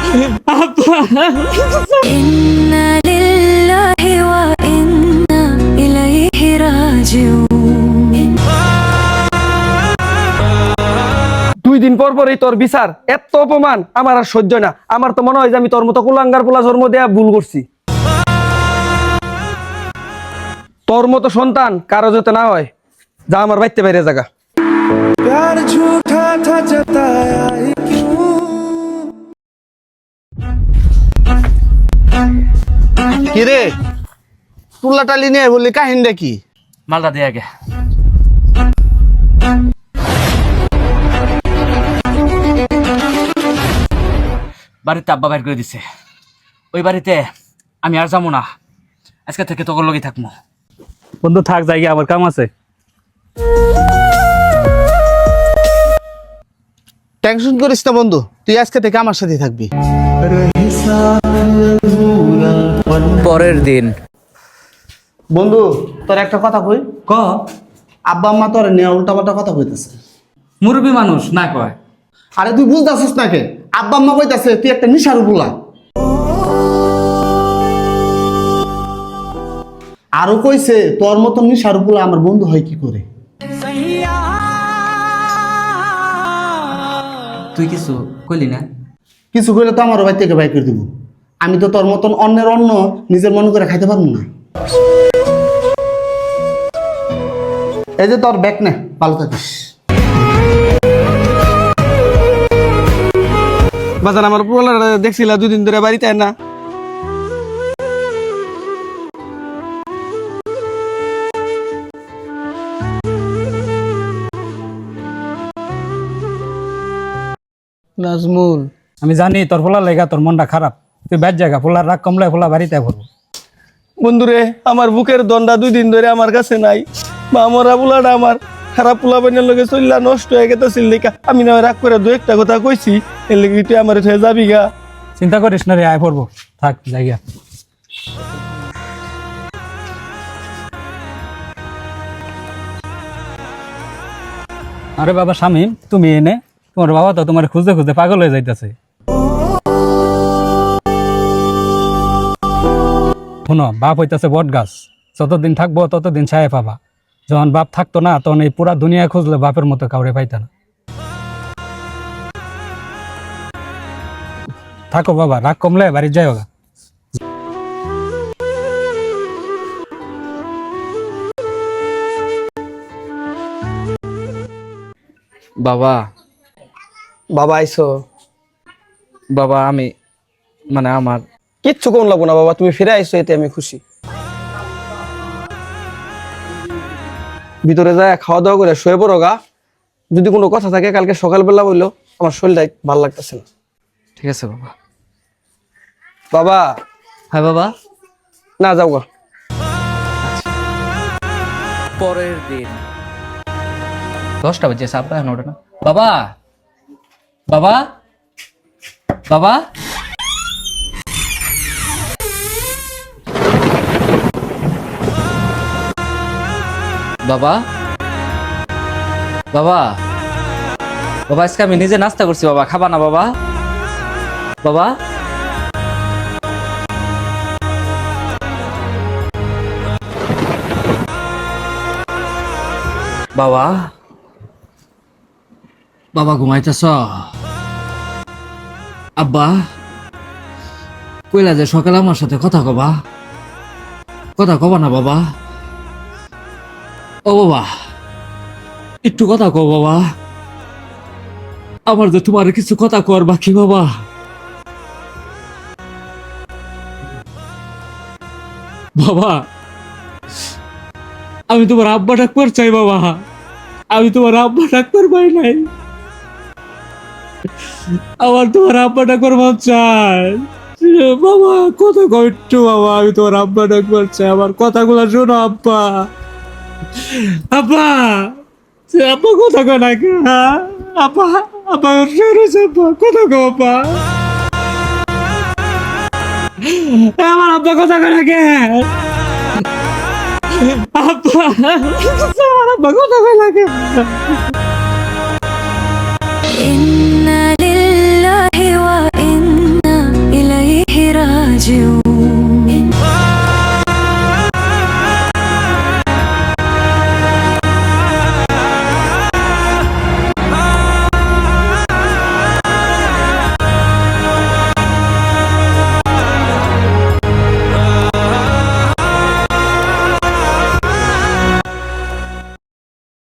আব্বা ইন্না লিল্লাহি ওয়া ইন্না ইলাইহি রাজিউন। 2 দিন পর পরই তোর বিচার, এত অপমান আমার আর সহ্য না। আমার তো মনে হয় যে আমি তোর মতো কুলাঙ্গার পোলা জন্ম দেয়া ভুল করছি। তোর মতো সন্তান কারো যাতে না হয়, যা আমার বাইতে বাইরে জায়গা। কিরে তুলা টালি নিয়ে বললি কাহিনীটা কি? মালটা দিয়ে আগে। বাড়িতে আব্বা বাইর করে দিছে, ওই বাড়িতে আমি আর যাবো না। আজকে থেকে তোর লগেই থাকবো। বন্ধু থাক, যাই আবার কাম আছে। টেনশন করিস না বন্ধু, তুই আজকে থেকে আমার সাথে থাকবি। পরের দিন। বন্ধু তোর একটা কথা কই। ক আব্বা আম্মা তোর নিয়ে উল্টাপাল্টা কথা কইতেছে। মুরব্বী মানুষ না কয়। আরে তুই বুঝতেছিস না কে? আব্বা আম্মা কইতাছে তুই একটা নিশার বুলা। আরো কইছে তোর মতন নিশার বুলা আমার বন্ধু হয় কি করে? তুই কিছু কইলি না? কিছু কইলে তো আমার বাড়ি থেকে বাই করে দিব। আমি তো তোর মতন অন্যের অন্ন নিজের মনে করে খাইতে পারবো না। এই যে তোর ব্যাগ নে, ভালো থাকিস। বাজান আমার পোলা দেখছিলা 2 দিন ধরে বাড়িতে না। নাজমুল আমি জানি তোর ফোলা লেগা তোর মনটা খারাপ। তুই ব্যাট জায়গা ফোলার রাগ কমলে ফোলা বাড়িতে ভরবো। বন্ধুরে আমার বুকের দন্ডা 2 দিন ধরে আমার কাছে নাই। বা মরা পোলাটা আমার খারাপ পোলা বানিয়ে লগে চললা নষ্ট হয়ে গেছিল দেখা আমি না রাগ করে 2-1টা কথা কইছি। এর লেগে তুই আমার হয়ে যাবি গা। চিন্তা করিস না রে, আয় পড়বো। থাক জায়গা। আরে বাবা শামীম, তুমি এনে, তোমার বাবা তো তোমার খুঁজে খুঁজে পাগল হয়ে যাইতেছে। শোনো, বাপ হইতাছে বট গাছ, যতদিন থাকবো ততদিন ছায়া পাবা। যখন বাপ থাকতো না তখন এই পুরা দুনিয়া খুঁজলে বাপের মতো কাউরে পাইতা না। থাকো বাবা, রাগ কমলে বাড়ি যাই হোগা। বাবা, বাবা আইসো। বাবা আমি মানে আমার কিচ্ছু কোন লাগবো না বাবা, তুমি ফিরে আইসো, এতে আমি খুশি। ভিতরে যায় খাওয়া দাওয়া করে শুয়ে পড়ো গা। যদি কোনো কথা থাকে কালকে সকালবেলা বললো, আমার শরীরটা ভালো লাগতেছে না। ঠিক আছে বাবা। বাবা হ্যাঁ বাবা। না যাও গা। পরের দিন 10টা বাজে, সাবটা এখন ওঠে না। বাবা, বাবা, বাবা, বাবা, বাবা, বাবা আজকে আমি নিজে নাস্তা করছি বাবা, খাবা না বাবা? বাবা, বাবা, বাবা ঘুমাইতেছ? আব্বা কইলা যে সকালে আমার সাথে কথা কবা, কথা কবা না বাবা? ও বাবা একটু কথা কও বাবা, আমার যে তোমার কিছু কথা কর বাকি বাবা। বাবা আমি তোমার আব্বা ডাক্তার চাই বাবা, আমি তোমার আব্বা ডাক্তার পাই নাই, আমার তোমার আব্বা ডাক্তার মন চাই বাবা। কথা কও একটু বাবা, আমি তোমার আব্বা ডাক্তার চাই, আমার কথাগুলো শোনো আব্বা। আব্বা আব্বা কথা কো না কে? আব্বা আব্বা কথা কো আব্বা, আমার আব্বা কথা কো না কে? আব্বা আমার আব্বা কথা কো না কে?